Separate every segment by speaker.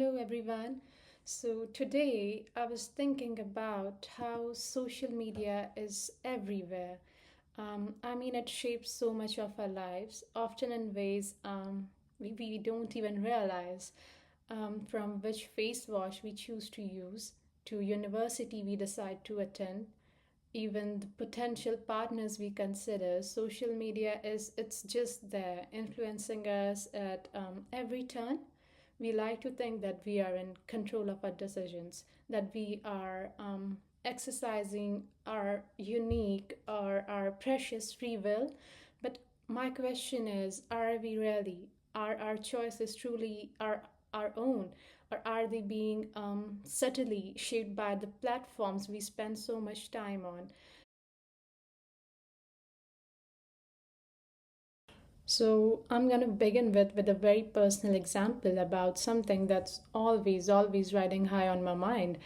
Speaker 1: Hello, everyone. So, today I was thinking about how social media is everywhere. It shapes so much of our lives, often in ways we don't even realize. From which face wash we choose to use, to university we decide to attend, even the potential partners we consider, social media is it's just there influencing us at every turn. We like to think that we are in control of our decisions, that we are exercising our unique or our precious free will. But my question is, are we really? Are our choices truly our own? Or are they being subtly shaped by the platforms we spend so much time on? So I'm gonna begin with a very personal example about something that's always riding high on my mind.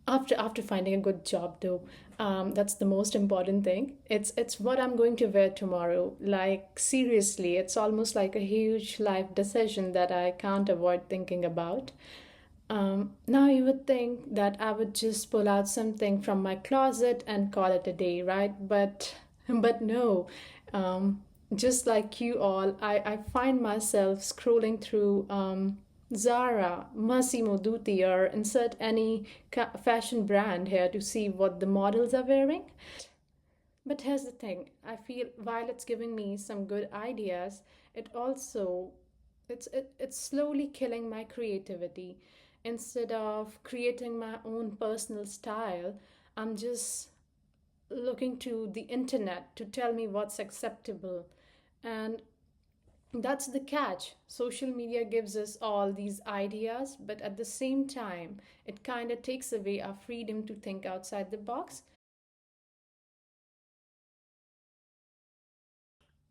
Speaker 1: After finding a good job, though, that's the most important thing. It's what I'm going to wear tomorrow. Like seriously, it's almost like a huge life decision that I can't avoid thinking about. Now you would think that I would just pull out something from my closet and call it a day, right? But no. Just like you all, I find myself scrolling through Zara, Massimo Dutti, or insert any fashion brand here to see what the models are wearing. But here's the thing, I feel while it's giving me some good ideas, it also it's slowly killing my creativity. Instead of creating my own personal style, I'm just looking to the internet to tell me what's acceptable. And that's the catch. Social media gives us all these ideas, but at the same time, it kind of takes away our freedom to think outside the box.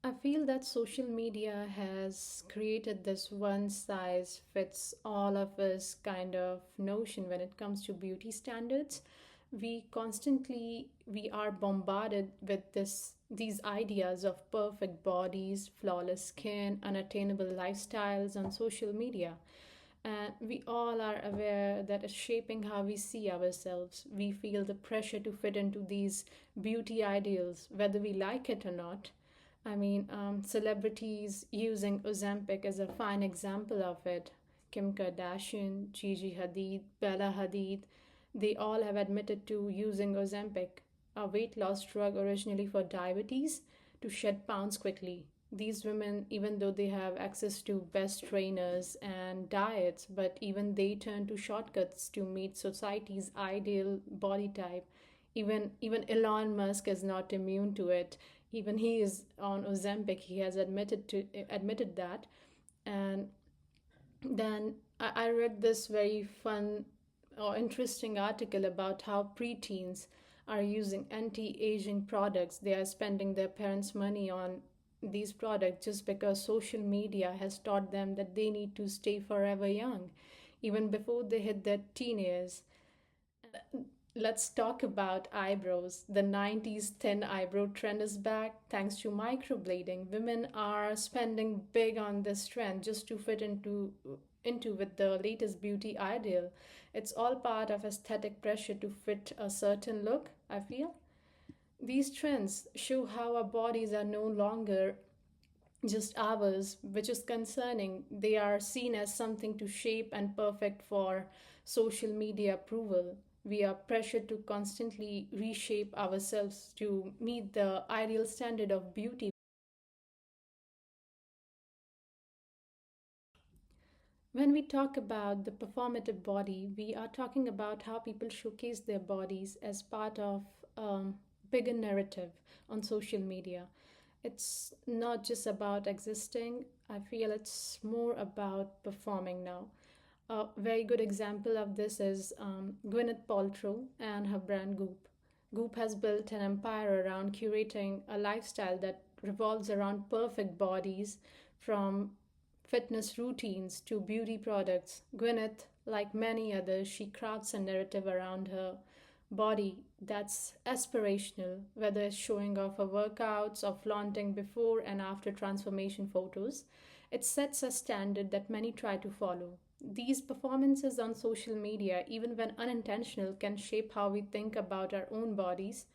Speaker 1: I feel that social media has created this one size fits all of us kind of notion when it comes to beauty standards. We are bombarded with these ideas of perfect bodies, flawless skin, unattainable lifestyles on social media. And we all are aware that it's shaping how we see ourselves. We feel the pressure to fit into these beauty ideals, whether we like it or not. Celebrities using Ozempic is a fine example of it. Kim Kardashian, Gigi Hadid, Bella Hadid, they all have admitted to using Ozempic, a weight loss drug originally for diabetes, to shed pounds quickly. These women, even though they have access to best trainers and diets, but even they turn to shortcuts to meet society's ideal body type. Even Elon Musk is not immune to it. Even he is on Ozempic. He has admitted that. And then I read this very fun or interesting article about how preteens are using anti-aging products. They are spending their parents' money on these products just because social media has taught them that they need to stay forever young, even before they hit their teenagers. Let's talk about eyebrows. The 90s thin eyebrow trend is back thanks to microblading. Women are spending big on this trend just to fit into with the latest beauty ideal. It's all part of aesthetic pressure to fit a certain look, I feel. These trends show how our bodies are no longer just ours, which is concerning. They are seen as something to shape and perfect for social media approval. We are pressured to constantly reshape ourselves to meet the ideal standard of beauty. When we talk about the performative body, we are talking about how people showcase their bodies as part of a bigger narrative on social media. It's not just about existing, I feel it's more about performing now. A very good example of this is Gwyneth Paltrow and her brand Goop. Goop has built an empire around curating a lifestyle that revolves around perfect bodies, from fitness routines to beauty products. Gwyneth, like many others, she crafts a narrative around her body that's aspirational, whether it's showing off her workouts or flaunting before and after transformation photos. It sets a standard that many try to follow. These performances on social media, even when unintentional, can shape how we think about our own bodies.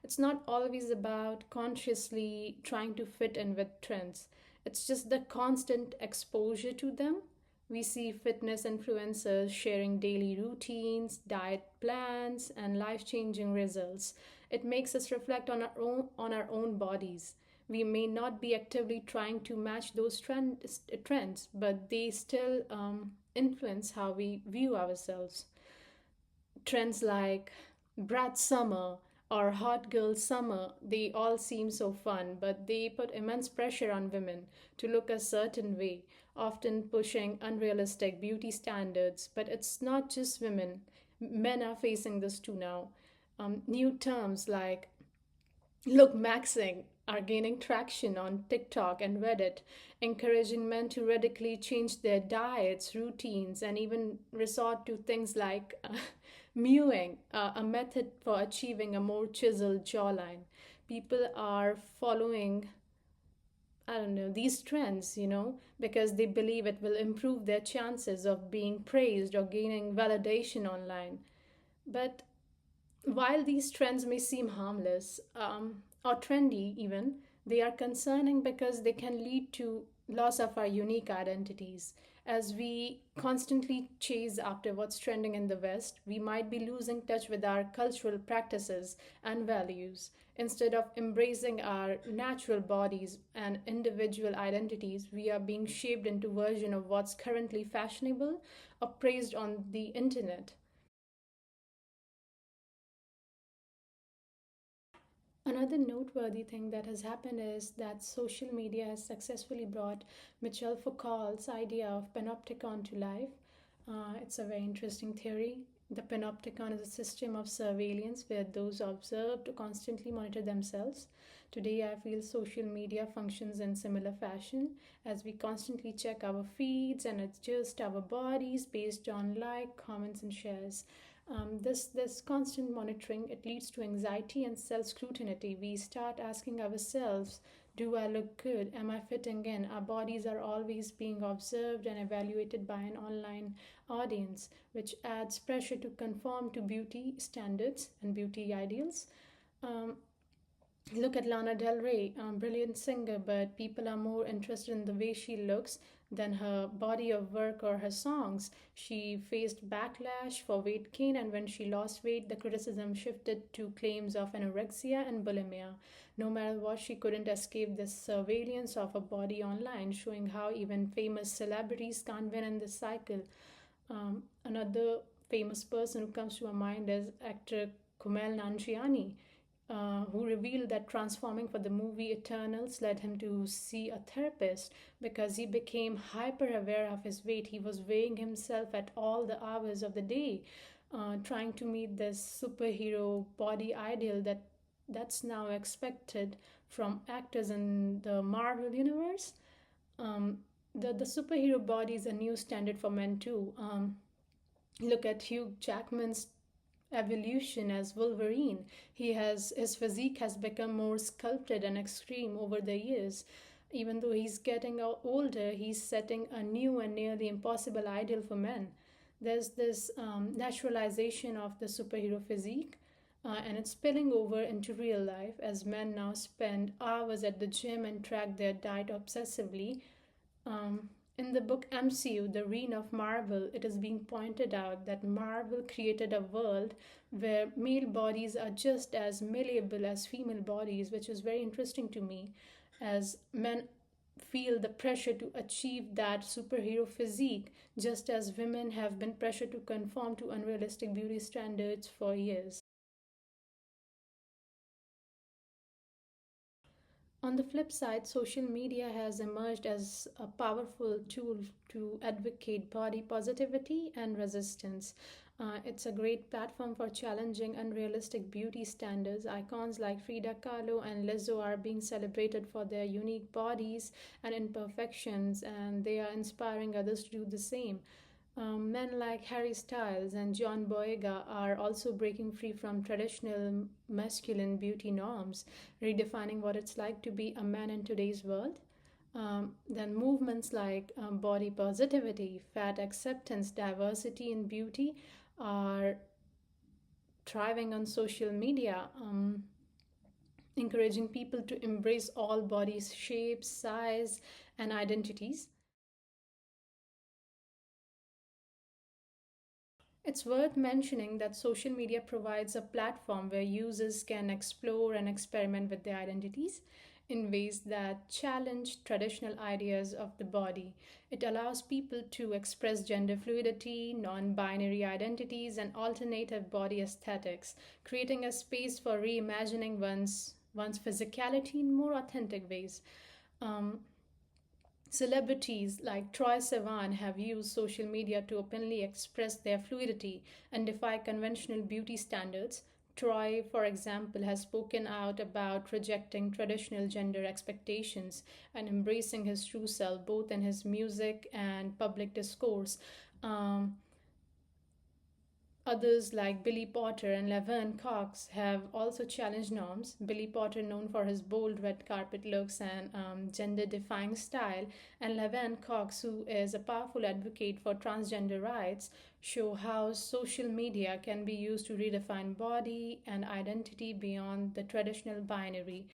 Speaker 1: It's not always about consciously trying to fit in with trends, it's just the constant exposure to them. We see fitness influencers sharing daily routines, diet plans, and life changing results. It makes us reflect on our own bodies. We may not be actively trying to match those trends, but they still influence how we view ourselves. Trends like Brat Summer or Hot Girl Summer, they all seem so fun, but they put immense pressure on women to look a certain way, often pushing unrealistic beauty standards. But it's not just women, men are facing this too now. New terms like look maxing are gaining traction on TikTok and Reddit, encouraging men to radically change their diets, routines, and even resort to things like mewing, a method for achieving a more chiseled jawline. People are following, I don't know, these trends, because they believe it will improve their chances of being praised or gaining validation online. But while these trends may seem harmless or trendy, even, they are concerning because they can lead to loss of our unique identities. As we constantly chase after what's trending in the West, we might be losing touch with our cultural practices and values. Instead of embracing our natural bodies and individual identities, we are being shaped into version of what's currently fashionable or praised on the internet. Another noteworthy thing that has happened is that social media has successfully brought Michel Foucault's idea of panopticon to life. It's a very interesting theory. The panopticon is a system of surveillance where those observed constantly monitor themselves. Today, I feel social media functions in similar fashion as we constantly check our feeds and adjust our bodies based on like, comments, and shares. This constant monitoring, it leads to anxiety and self scrutiny. We start asking ourselves, do I look good? Am I fitting in? Our bodies are always being observed and evaluated by an online audience, which adds pressure to conform to beauty standards and beauty ideals. Um, Look at Lana Del Rey, brilliant singer, but people are more interested in the way she looks than her body of work or her songs. She faced backlash for weight gain, and when she lost weight, the criticism shifted to claims of anorexia and bulimia. No matter what, she couldn't escape this surveillance of her body online, showing how even famous celebrities can't win in this cycle. Another famous person who comes to our mind is actor Kumail Nanjiani, who revealed that transforming for the movie Eternals led him to see a therapist because he became hyper aware of his weight. He was weighing himself at all the hours of the day, trying to meet this superhero body ideal that's now expected from actors in the Marvel universe. Um, the superhero body is a new standard for men too. Look at Hugh Jackman's evolution as Wolverine. His physique has become more sculpted and extreme over the years. Even though he's getting older, he's setting a new and nearly impossible ideal for men. There's this naturalization of the superhero physique, and it's spilling over into real life as men now spend hours at the gym and track their diet obsessively. In the book MCU, The Reign of Marvel, it is being pointed out that Marvel created a world where male bodies are just as malleable as female bodies, which is very interesting to me, as men feel the pressure to achieve that superhero physique, just as women have been pressured to conform to unrealistic beauty standards for years. On the flip side, social media has emerged as a powerful tool to advocate body positivity and resistance. It's a great platform for challenging unrealistic beauty standards. Icons like Frida Kahlo and Lizzo are being celebrated for their unique bodies and imperfections, and they are inspiring others to do the same. Men like Harry Styles and John Boyega are also breaking free from traditional masculine beauty norms, redefining what it's like to be a man in today's world. Then movements like body positivity, fat acceptance, diversity, and beauty are thriving on social media, encouraging people to embrace all body shapes, size, and identities. It's worth mentioning that social media provides a platform where users can explore and experiment with their identities in ways that challenge traditional ideas of the body. It allows people to express gender fluidity, non binary identities, and alternative body aesthetics, creating a space for reimagining one's physicality in more authentic ways. Um, Celebrities like Troy Sivan have used social media to openly express their fluidity and defy conventional beauty standards. Troy, for example, has spoken out about rejecting traditional gender expectations and embracing his true self both in his music and public discourse. Um, Others like Billy Potter and Laverne Cox have also challenged norms. Billy Potter, known for his bold red carpet looks and gender defying style, and Laverne Cox, who is a powerful advocate for transgender rights, show how social media can be used to redefine body and identity beyond the traditional binary.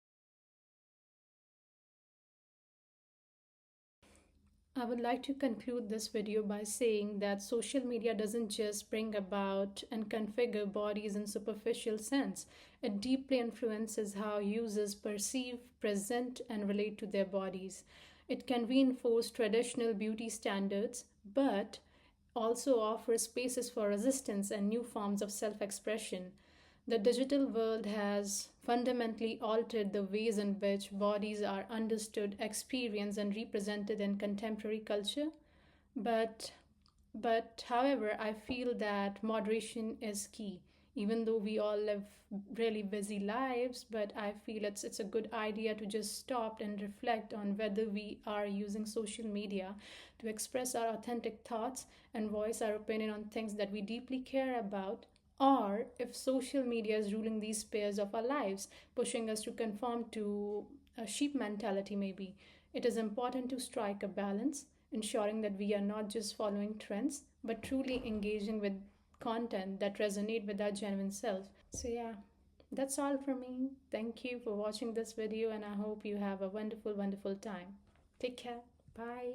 Speaker 1: I would like to conclude this video by saying that social media doesn't just bring about and configure bodies in superficial sense. It deeply influences how users perceive, present, and relate to their bodies. It can reinforce traditional beauty standards, but also offers spaces for resistance and new forms of self expression. The digital world has fundamentally altered the ways in which bodies are understood, experienced, and represented in contemporary culture. But however, I feel that moderation is key. Even though we all live really busy lives, but I feel it's a good idea to just stop and reflect on whether we are using social media to express our authentic thoughts and voice our opinion on things that we deeply care about, or if social media is ruling these spheres of our lives, pushing us to conform to a sheep mentality, maybe. It is important to strike a balance, ensuring that we are not just following trends, but truly engaging with content that resonate with our genuine self. So yeah, that's all from me. Thank you for watching this video and I hope you have a wonderful, wonderful time. Take care. Bye.